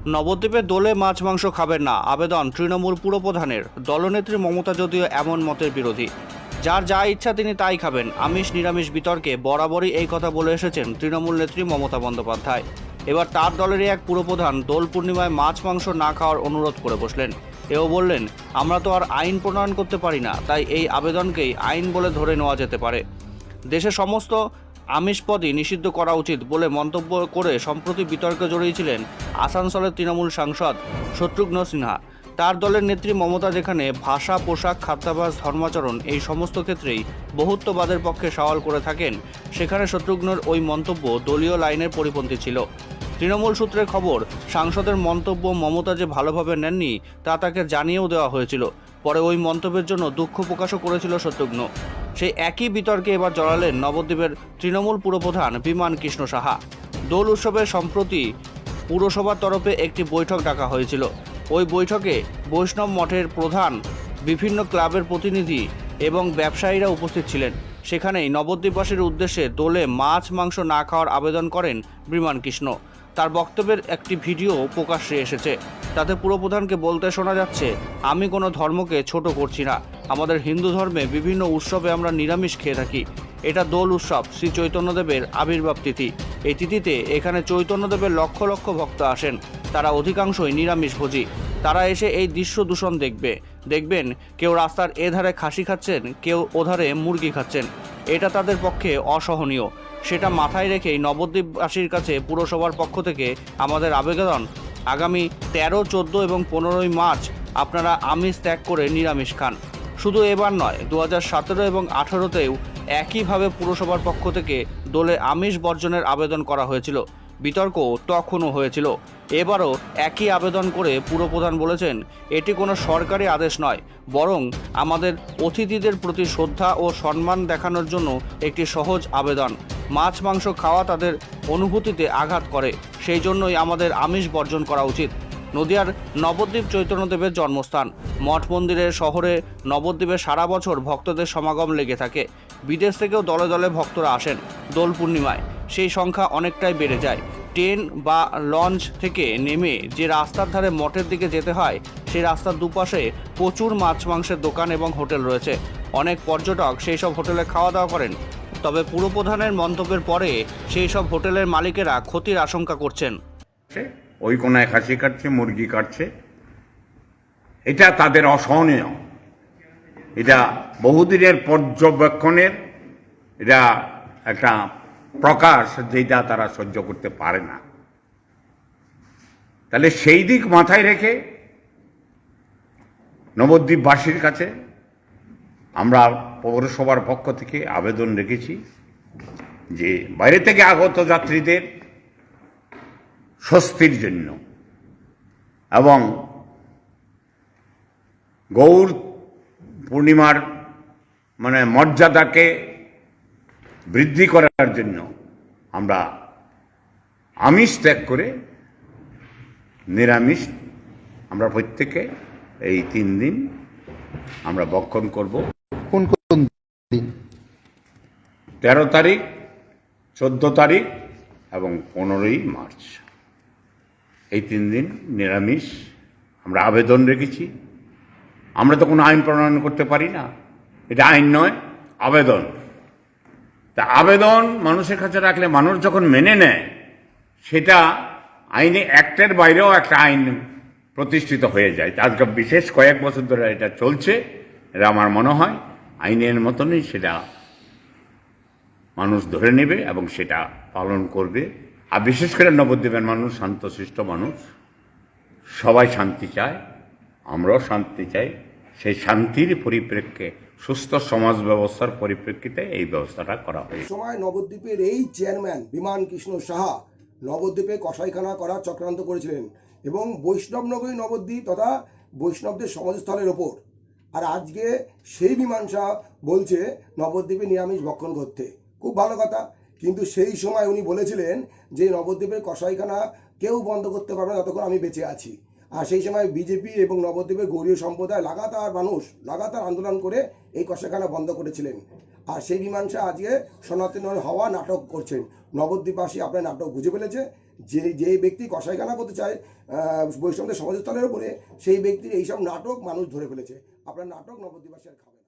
নবদ্বীপে দোলে মাছ মাংস খাবেন না আবেদন তৃণমূল পুরপ্রধানের। দলনেত্রী মমতা যদিও এমন মতের বিরোধী। যার যা ইচ্ছা তিনি তাই খাবেন, আমিষ নিরামিষ বিতর্কে বরাবরই এই কথা বলে এসেছেন তৃণমূল নেত্রী মমতা বন্দ্যোপাধ্যায়। এবার তার দলেরই এক পুরপ্রধান দোল পূর্ণিমায় মাছ মাংস না খাওয়ার অনুরোধ করে বসলেন। এও বললেন, আমরা তো আর আইন প্রণয়ন করতে পারি না, তাই এই আবেদনকেই আইন বলে ধরে নেওয়া যেতে পারে। দেশে সমস্ত আমিষ পদই নিষিদ্ধ করা উচিত বলে মন্তব্য করে সম্প্রতি বিতর্কে জড়িয়েছিলেন আসানসোলের তৃণমূল সাংসদ শত্রুঘ্ন সিনহা। তার দলের নেত্রী মমতা যেখানে ভাষা, পোশাক, খাদ্যাভ্যাস, ধর্মাচরণ এই সমস্ত ক্ষেত্রেই বহুত্ববাদের পক্ষে সওয়াল করে থাকেন, সেখানে শত্রুঘ্নর ওই মন্তব্য দলীয় লাইনের পরিপন্থী ছিল। তৃণমূল সূত্রের খবর, সাংসদের মন্তব্য মমতা যে ভালোভাবে নেননি তা তাকে জানিয়েও দেওয়া হয়েছিল। পরে ওই মন্তব্যের জন্য দুঃখ প্রকাশও করেছিল শত্রুঘ্ন। সেই একই বিতর্কে এবার জড়ালেন নবদ্বীপের তৃণমূল পুরপ্রধান বিমান কৃষ্ণ সাহা। দোল উৎসবের সম্প্রতি পুরসভার তরফে একটি বৈঠক ডাকা হয়েছিল। ওই বৈঠকে বৈষ্ণব মঠের প্রধান, বিভিন্ন ক্লাবের প্রতিনিধি এবং ব্যবসায়ীরা উপস্থিত ছিলেন। সেখানেই নবদ্বীপবাসীর উদ্দেশ্যে দোলে মাছ মাংস না খাওয়ার আবেদন করেন বিমান কৃষ্ণ। তার বক্তব্যের একটি ভিডিও প্রকাশ্যে এসেছে। তাতে পুরপ্রধানকে বলতে শোনা যাচ্ছে, আমি কোনো ধর্মকে ছোট করছি না। আমাদের হিন্দু ধর্মে বিভিন্ন উৎসবে আমরা নিরামিষ খেয়ে থাকি। এটা দোল উৎসব, শ্রী চৈতন্যদেবের আবির্ভাব তিথি। এই তিথিতে এখানে চৈতন্যদেবের লক্ষ লক্ষ ভক্ত আসেন। তারা অধিকাংশই নিরামিষভোজী। তারা এসে এই দৃশ্য দূষণ দেখবেন কেউ রাস্তার এধারে খাসি খাচ্ছেন, কেউ ওধারে মুরগি খাচ্ছেন। এটা তাদের পক্ষে অসহনীয়। সেটা মাথায় রেখেই নবদ্বীপবাসীর কাছে পুরসভার পক্ষ থেকে আমাদের আবেদন, আগামী 13, 14 এবং 15ই মার্চ আপনারা আমিষ ত্যাগ করে নিরামিষ খান। শুধু এবার নয়, 2017 এবং 18তেও একইভাবে পুরসভার পক্ষ থেকে দোলে আমিষ বর্জনের আবেদন করা হয়েছিল। বিতর্ক তখনও হয়েছিল। এবারও একই আবেদন করে পুরপ্রধান বলেছেন, এটি কোনো সরকারি আদেশ নয়, বরং আমাদের অতিথিদের প্রতি শ্রদ্ধা ও সম্মান দেখানোর জন্য একটি সহজ আবেদন। মাছ মাংস খাওয়া তাদের অনুভূতিতে আঘাত করে, সেই জন্যই আমাদের আমিষ বর্জন করা উচিত। নদিয়ার নবদ্বীপ চৈতন্যদেবের জন্মস্থান। মঠ মন্দিরের শহরে নবদ্বীপে সারা বছর ভক্তদের সমাগম লেগে থাকে। বিদেশ থেকেও দলে দলে ভক্তরা আসেন দোল পূর্ণিমায়। সেই সংখ্যা অনেকটাই বেড়ে যায়। ট্রেন বা লঞ্চ থেকে নেমে যে রাস্তার ধারে মঠের দিকে যেতে হয়, সেই রাস্তার দুপাশে প্রচুর মাছ মাংসের দোকান এবং হোটেল রয়েছে। অনেক পর্যটক সেই সব হোটেলে খাওয়া দাওয়া করেন। তবে পুরপ্রধানের মন্তব্যের পরে সেই সব হোটেলের মালিকেরা ক্ষতির আশঙ্কা করছেন। ওই কোনায় খাসি কাটছে, মুরগি কাটছে, এটা তাদের অসহনীয়। এটা বহুদিনের পর্যবেক্ষণের এটা একটা প্রকাশ, যেটা তারা সহ্য করতে পারে না। তাহলে সেই দিক মাথায় রেখে নবদ্বীপবাসীর কাছে আমরা পৌরসভার পক্ষ থেকে আবেদন রেখেছি যে বাইরে থেকে আগত যাত্রীদের স্বস্তির জন্য এবং গৌর পূর্ণিমার মর্যাদাকে বৃদ্ধি করার জন্য আমরা আমিষ ত্যাগ করে নিরামিষ আমরা প্রত্যেকে এই 3 দিন আমরা ভক্ষণ করব। কোন কোন দিন? 13 তারিখ, 14 তারিখ এবং 15ই মার্চ, এই 3 দিন নিরামিষ আমরা আবেদন রেখেছি। আমরা তো কোনো আইন প্রণয়ন করতে পারি না, এটা আইন নয়, আবেদন। তা আবেদন মানুষের কাছে রাখলে মানুষ যখন মেনে নেয়, সেটা আইনে অ্যাক্টের বাইরেও একটা আইন প্রতিষ্ঠিত হয়ে যায়। আজকে বিশেষ কয়েক বছর ধরে এটা চলছে। এটা আমার মনে হয় আইনের মতনই সেটা মানুষ ধরে নেবে এবং সেটা পালন করবে। আর বিশেষ করে নবদ্বীপের মানুষ শান্তশিষ্ট মানুষ, সবাই শান্তি চায়, আমরাও শান্তি চাই। সেই শান্তির পরিপ্রেক্ষিতে, সুস্থ সমাজ ব্যবস্থার পরিপ্রেক্ষিতে এই ব্যবস্থাটা করা হয়। সময় নবদ্বীপের এই চেয়ারম্যান বিমান কৃষ্ণ সাহা নবদ্বীপে কসাইখানা করার চক্রান্ত করেছিলেন এবং বৈষ্ণবনগরী নবদ্বীপ তথা বৈষ্ণবদের সমাজস্থলের ওপর। আর আজকে সেই বিমান সাহা বলছে নবদ্বীপে নিরামিষ ভক্ষণ করতে। খুব ভালো কথা, কিন্তু সেই সময় উনি বলেছিলেন যে নবদ্বীপের কসাইখানা কেউ বন্ধ করতে পারবে না যতক্ষণ আমি বেঁচে আছি। আর সেই সময় বিজেপি এবং নবদ্বীপের গৌরীয় সম্প্রদায় লাগাতার আন্দোলন করে এই কসাইখানা বন্ধ করেছিলেন। আর সেই মীমাংসা আজকে সনাতন হওয়া নাটক করছেন। নবদ্বীপবাসী আপনার নাটক বুঝে ফেলেছে যে ব্যক্তি কসাইখানা করতে চায় বৈষ্ণবদের সমাজস্থলের উপরে, সেই ব্যক্তির এইসব নাটক মানুষ ধরে ফেলেছে। আপনার নাটক নবদ্বীপবাসী আর খাবে না।